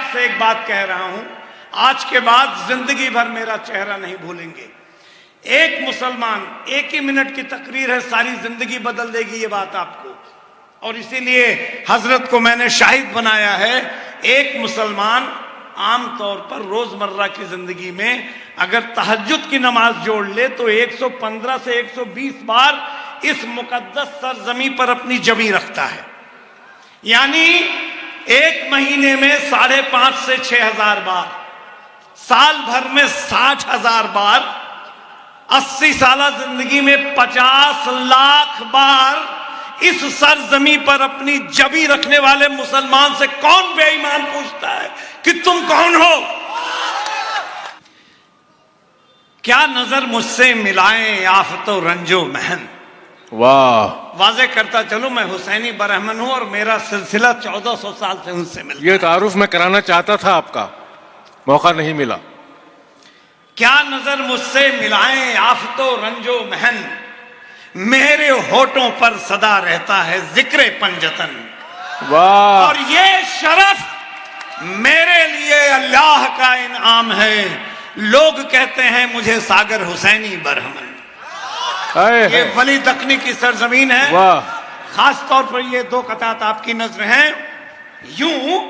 आपसे एक बात कह रहा हूं, आज के बाद जिंदगी भर मेरा चेहरा नहीं भूलेंगे। एक मुसलमान, एक ही मिनट की तकरीर है, सारी जिंदगी बदल देगी ये बात आपको। और इसीलिए हजरत को मैंने शाहिद बनाया है। एक मुसलमान आमतौर पर रोजमर्रा की जिंदगी में अगर तहज्जुद की नमाज जोड़ ले तो 115 से 120 बार इस मुकद्दस सरजमी पर अपनी जमी रखता है। यानी एक महीने में 5,500 से 6,000 बार, साल भर में 60,000 बार, 80 साल जिंदगी में 50 लाख बार इस सरजमी पर अपनी जबी रखने वाले मुसलमान से कौन बेईमान पूछता है कि तुम कौन हो? क्या नजर मुझसे मिलाएं आफतो रंजो महन। वाह, वाजे करता चलो मैं हुसैनी बरहमन हूं और मेरा सिलसिला 1400 साल से उनसे मिलता है। ये तारुफ मैं कराना चाहता था, आपका मौका नहीं मिला। क्या नजर मुझसे मिलाएं आफतो रंजो महन, मेरे होठों पर सदा रहता है जिक्र पंजतन। वाह, और ये शरफ मेरे लिए अल्लाह का इनाम है। लोग कहते हैं मुझे सागर हुसैनी बरहमन। ये वली दखनी की सरजमीन है। वाह, खास तौर पर ये दो कतात आपकी नजर हैं। यूं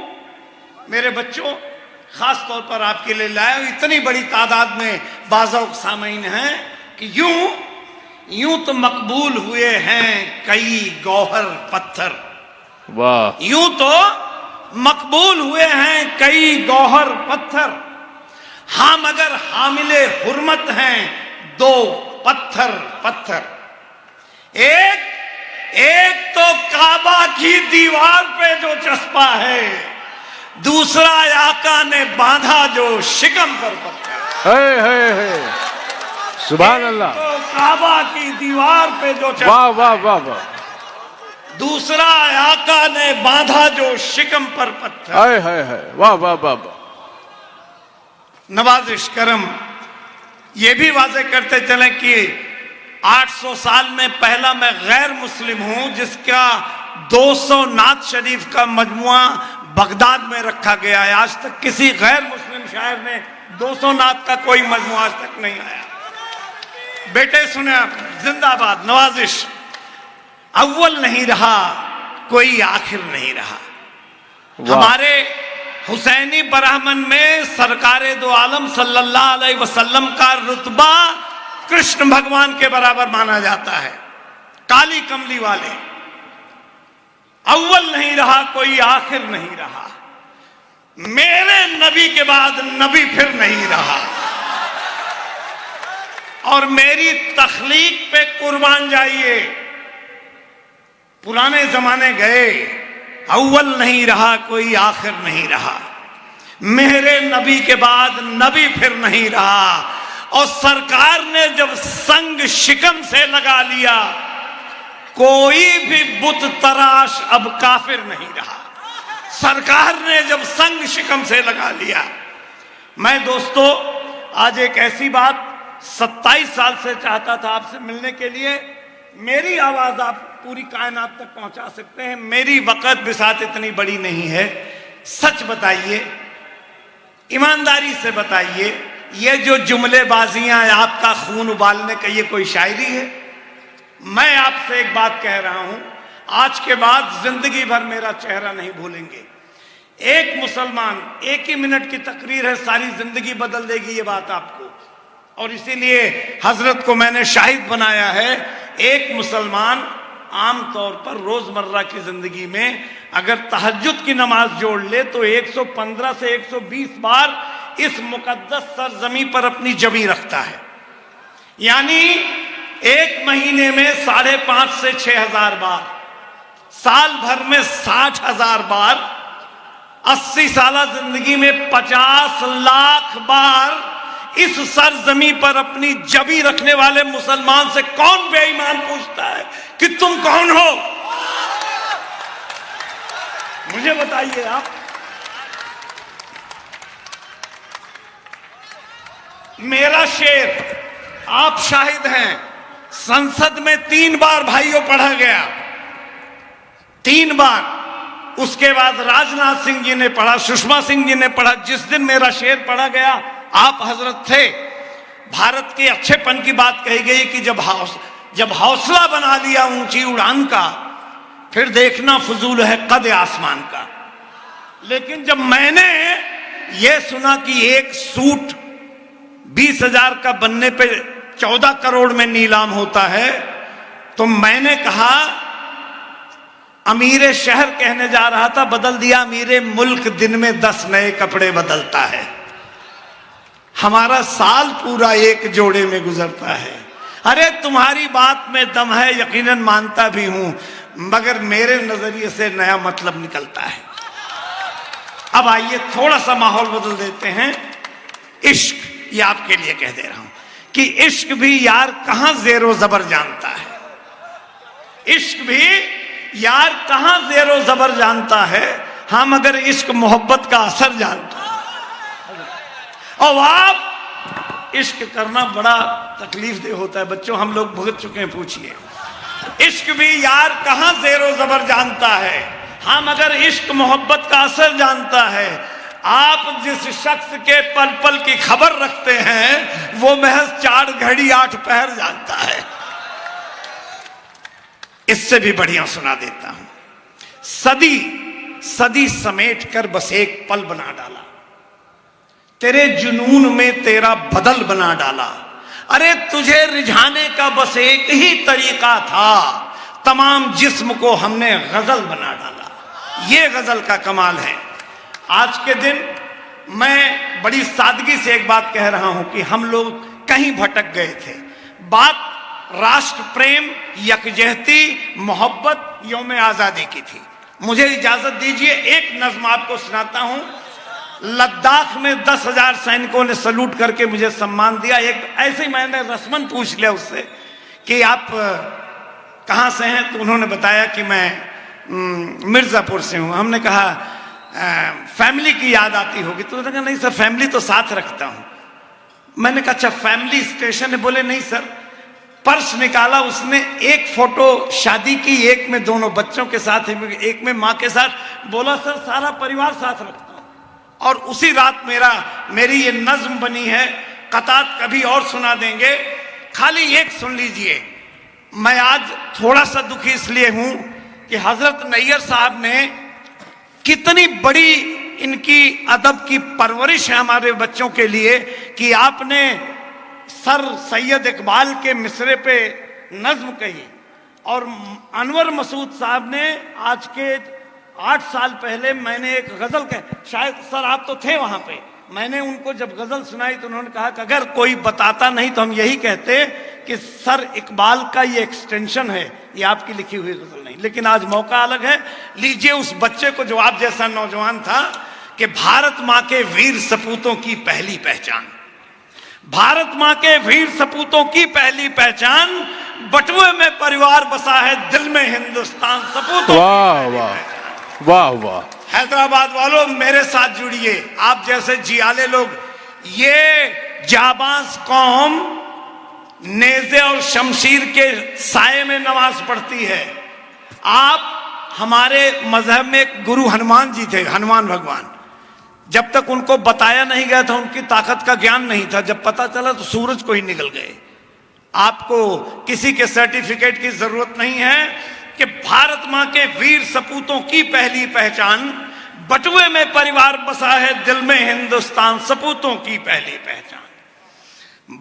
मेरे बच्चों, खास तौर पर आपके लिए लाया, इतनी बड़ी तादाद में बाज़ौक़ सामीन हैं कि यूं तो मकबूल हुए हैं कई गौहर पत्थर। वाह, यूं तो मकबूल हुए हैं कई गौहर पत्थर, हाँ मगर हामिले हुर्मत हैं दो पत्थर पत्थर। एक तो काबा की दीवार पे जो चस्पा है, दूसरा आका ने बांधा जो शिकम पर पत्थर। है सुभान अल्लाह। तो काबा की दीवार पे जो चस्पा, वाह वाह वाह वाह, दूसरा आका ने बांधा जो शिकम पर पत्थर। है वाह वाह वाह वाह। नवाजिश करम ये भी वाजे करते चले कि 800 साल में पहला मैं गैर मुस्लिम हूं जिसका 200 नात शरीफ का मजमुआ बगदाद में रखा गया है। आज तक किसी गैर मुस्लिम शायर ने 200 नात का कोई मजमुआ आज तक नहीं आया। बेटे सुने आप, जिंदाबाद। नवाजिश अव्वल नहीं रहा कोई आखिर नहीं रहा। हमारे हुसैनी बरहमन में सरकारे दो आलम सल्लल्लाहु अलैहि वसल्लम का रुतबा कृष्ण भगवान के बराबर माना जाता है। काली कमली वाले, अव्वल नहीं रहा कोई आखिर नहीं रहा, मेरे नबी के बाद नबी फिर नहीं रहा, और मेरी तख्लीक पे कुर्बान जाइए। पुराने जमाने गए, अव्वल नहीं रहा कोई आखिर नहीं रहा, मेरे नबी के बाद नबी फिर नहीं रहा। और सरकार ने जब संग शिकम से लगा लिया, कोई भी बुत तराश अब काफिर नहीं रहा। सरकार ने जब संग शिकम से लगा लिया। मैं दोस्तों आज एक ऐसी बात 27 साल से चाहता था आपसे मिलने के लिए। मेरी आवाज आप पूरी कायनात तक पहुंचा सकते हैं, मेरी वक़्त बिसात इतनी बड़ी नहीं है। सच बताइए, ईमानदारी से बताइए, ये जो जुमलेबाजियां, आपका खून उबालने का ये कोई शायरी है? मैं आपसे एक बात कह रहा हूं, आज के बाद जिंदगी भर मेरा चेहरा नहीं भूलेंगे। एक मुसलमान, एक ही मिनट की तकरीर है, सारी जिंदगी बदल देगी ये बात आपको। और इसीलिए हजरत को मैंने शाहिद बनाया है। एक मुसलमान आमतौर पर रोजमर्रा की जिंदगी में अगर तहज्जुद की नमाज जोड़ ले तो 115 से 120 बार इस मुकद्दस सरजमी पर अपनी जमी रखता है। यानी एक महीने में 5,500 से 6,000 बार, साल भर में 60,000 बार, 80 साल जिंदगी में 50 लाख बार इस सरजमी पर अपनी जबी रखने वाले मुसलमान से कौन बेईमान पूछता है कि तुम कौन हो? मुझे बताइए आप। मेरा शेर आप शाहिद हैं, संसद में 3 बार भाइयों पढ़ा गया, 3 बार। उसके बाद राजनाथ सिंह जी ने पढ़ा, सुषमा सिंह जी ने पढ़ा। जिस दिन मेरा शेर पढ़ा गया, आप हजरत थे, भारत के अच्छेपन की बात कही गई कि जब हौसला बना लिया ऊंची उड़ान का, फिर देखना फजूल है कद आसमान का। लेकिन जब मैंने ये सुना कि एक सूट 20,000 का बनने पे 14 करोड़ में नीलाम होता है, तो मैंने कहा, अमीरे शहर कहने जा रहा था, बदल दिया अमीरे मुल्क, दिन में 10 नए कपड़े बदलता है। हमारा साल पूरा एक जोड़े में गुजरता है। अरे तुम्हारी बात में दम है, यकीनन मानता भी हूं, मगर मेरे नजरिए से नया मतलब निकलता है। अब आइए थोड़ा सा माहौल बदल देते हैं। इश्क, ये आपके लिए कह दे रहा हूं कि इश्क भी यार कहां जेरो जबर जानता है। इश्क भी यार कहां जेरो जबर जानता है, हाँ मगर इश्क मोहब्बत का असर जानता है। और आप इश्क करना बड़ा तकलीफ दे होता है बच्चों, हम लोग भुगत चुके हैं। पूछिए, इश्क भी यार कहां जेरो जबर जानता है, हाँ मगर इश्क मोहब्बत का असर जानता है। आप जिस शख्स के पल पल की खबर रखते हैं, वो महज 4 घड़ी 8 पहर जानता है। इससे भी बढ़िया सुना देता हूं। सदी सदी समेट कर बस एक पल बना डाला, तेरे जुनून में तेरा बदल बना डाला। अरे तुझे रिझाने का बस एक ही तरीका था, तमाम जिस्म को हमने गजल बना डाला। ये गजल का कमाल है। आज के दिन मैं बड़ी सादगी से एक बात कह रहा हूं कि हम लोग कहीं भटक गए थे। बात राष्ट्र प्रेम, यकजहती, मोहब्बत, यौम आजादी की थी। मुझे इजाजत दीजिए, एक नज्म आपको सुनाता हूं। लद्दाख में 10,000 सैनिकों ने सलूट करके मुझे सम्मान दिया। एक ऐसे ही मैंने रस्मन पूछ लिया उससे कि आप कहाँ से हैं, तो उन्होंने बताया कि मैं मिर्जापुर से हूँ। हमने कहा फैमिली की याद आती होगी, तो उन्होंने कहा नहीं सर, फैमिली तो साथ रखता हूँ। मैंने कहा अच्छा फैमिली स्टेशन है? बोले नहीं सर। पर्स निकाला उसने, एक फोटो शादी की, एक में दोनों बच्चों के साथ, एक में माँ के साथ। बोला सर सारा परिवार साथ रखता हूँ। और उसी रात मेरी ये नज्म बनी है। कतात कभी और सुना देंगे, खाली एक सुन लीजिए। मैं आज थोड़ा सा दुखी इसलिए हूं कि हजरत नैयर साहब ने कितनी बड़ी इनकी अदब की परवरिश है हमारे बच्चों के लिए कि आपने सर सैयद इकबाल के मिसरे पे नज्म कही, और अनवर मसूद साहब ने आज के 8 साल पहले मैंने एक गजल शायद सर आप तो थे वहां पे, मैंने उनको जब गजल सुनाई तो उन्होंने कहा कि अगर कोई बताता नहीं तो हम यही कहते कि सर इकबाल का ये एक्सटेंशन है, ये आपकी लिखी हुई गजल नहीं। लेकिन आज मौका अलग है। लीजिए उस बच्चे को जो आप जैसा नौजवान था कि भारत माँ के वीर सपूतों की पहली पहचान, भारत माँ के वीर सपूतों की पहली पहचान, बटुए में परिवार बसा है, दिल में हिंदुस्तान सपूतों। वाह वाह वाह वाह। हैदराबाद वालों मेरे साथ जुड़िए, आप जैसे जियाले लोग। ये जाबाज कौम नेज़े और शमशीर के साये में नमाज पढ़ती है। आप हमारे मजहब में एक गुरु हनुमान जी थे, हनुमान भगवान। जब तक उनको बताया नहीं गया था, उनकी ताकत का ज्ञान नहीं था, जब पता चला तो सूरज को ही निकल गए। आपको किसी के सर्टिफिकेट की जरूरत नहीं है कि भारत माँ के वीर सपूतों की पहली पहचान, बटुए में परिवार बसा है, दिल में हिंदुस्तान सपूतों की पहली पहचान।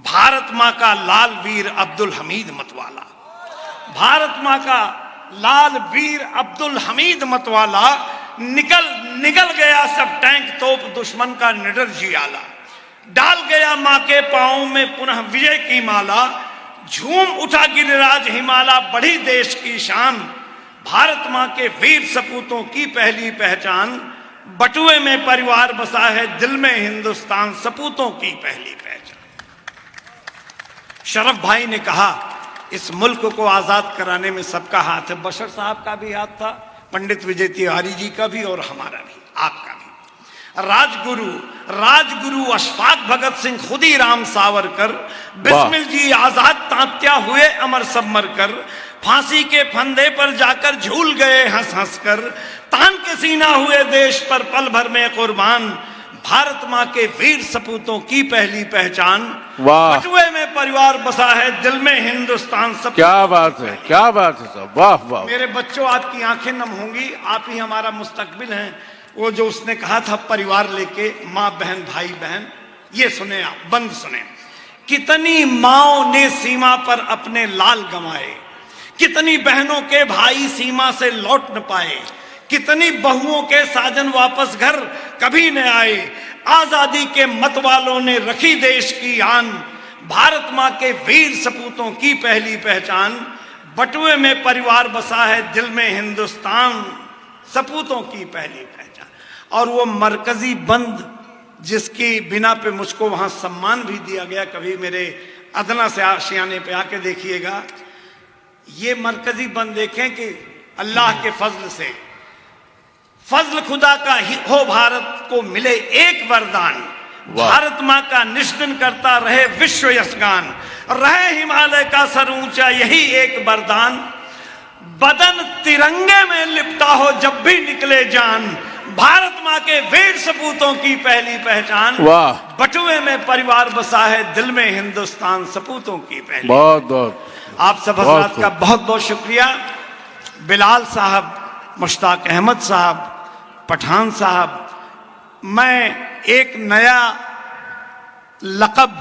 भारत माँ का लाल वीर अब्दुल हमीद मतवाला, भारत माँ का लाल वीर अब्दुल हमीद मतवाला, निकल गया सब टैंक तोप दुश्मन का निडर जियाला, डाल गया माँ के पांव में पुनः विजय की माला, झूम उठा गिरिराज हिमालय, बढ़ी देश की शान। भारत माँ के वीर सपूतों की पहली पहचान, बटुए में परिवार बसा है, दिल में हिंदुस्तान सपूतों की पहली पहचान। शरफ भाई ने कहा इस मुल्क को आजाद कराने में सबका हाथ है। बशर साहब का भी हाथ था, पंडित विजय तिवारी जी का भी, और हमारा भी, आपका भी। राजगुरु राजगुरु अशफाक भगत सिंह, खुदीराम सावरकर, बिस्मिल जी आजाद तात्या हुए अमर सब मरकर, फांसी के फंदे पर जाकर झूल गए हंस हंस कर, तान के सीना हुए देश पर पल भर में कुर्बान, भारत माँ के वीर सपूतों की पहली पहचान। वाह, बटुए में परिवार बसा है, दिल में हिंदुस्तान सब। क्या बात है, क्या बात है साहब, वाह वाह। मेरे बच्चों, आपकी आंखें नम होंगी, आप ही हमारा मुस्तकबिल हैं। वो जो उसने कहा था परिवार लेके, माँ बहन भाई बहन, ये सुने आप, बंद सुने। कितनी माओ ने सीमा पर अपने लाल गंवाए, कितनी बहनों के भाई सीमा से लौट न पाए, कितनी बहुओं के साजन वापस घर कभी न आए, आजादी के मत वालों ने रखी देश की आन, भारत माँ के वीर सपूतों की पहली पहचान, बटुए में परिवार बसा है, दिल में हिंदुस्तान, सपूतों की पहली पहचान। और वो मरकजी बंद जिसकी बिना पे मुझको वहां सम्मान भी दिया गया, कभी मेरे अदना से आशियाने पे आके देखिएगा, ये मरकजी बंद देखें कि अल्लाह के फजल से, फजल खुदा का ही हो, भारत को मिले एक वरदान, भारत माँ का निष्दिन करता रहे विश्व यशगान, रहे हिमालय का सर ऊंचा यही एक वरदान, बदन तिरंगे में लिपटा हो जब भी निकले जान, भारत माँ के वीर सपूतों की पहली पहचान। वाह, बटुए में परिवार बसा है, दिल में हिंदुस्तान, सपूतों की पहली। बहुत बहुत आप सब हजरात का बहुत बहुत शुक्रिया। बिलाल साहब, मुश्ताक अहमद साहब, पठान साहब, मैं एक नया लक़ब,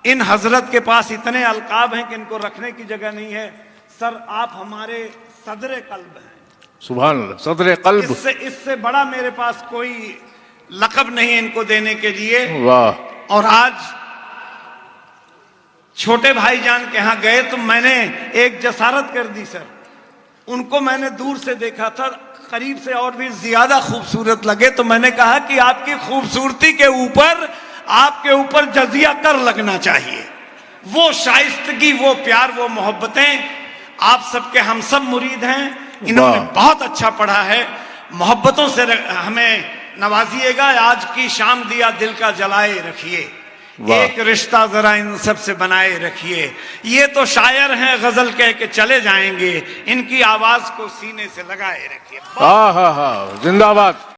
इन हजरत के पास इतने अलकाब हैं कि इनको रखने की जगह नहीं है। सर, आप हमारे सदरे कल्ब हैं। सुभान अल्लाह, सदरे कल्ब। इससे बड़ा मेरे पास कोई लक़ब नहीं इनको देने के लिए। वाह। और आज छोटे भाईजान के यहाँ गए तो मैंने एक जसारत कर दी सर, उनको मैंने दूर से देखा था, करीब से और भी ज्यादा खूबसूरत लगे, तो मैंने कहा कि आपकी खूबसूरती के ऊपर, आपके ऊपर जजिया कर लगना चाहिए। वो शाइस्तगी, वो प्यार, वो मोहब्बतें, आप सबके हम सब मुरीद हैं। इन्होंने बहुत अच्छा पढ़ा है, मोहब्बतों से हमें नवाजिएगा। आज की शाम दिया दिल का जलाए रखिए, एक रिश्ता जरा इन सब से बनाए रखिए। ये तो शायर हैं, गजल कह के चले जाएंगे, इनकी आवाज को सीने से लगाए रखिए। हाँ हाँ हाँ, जिंदाबाद।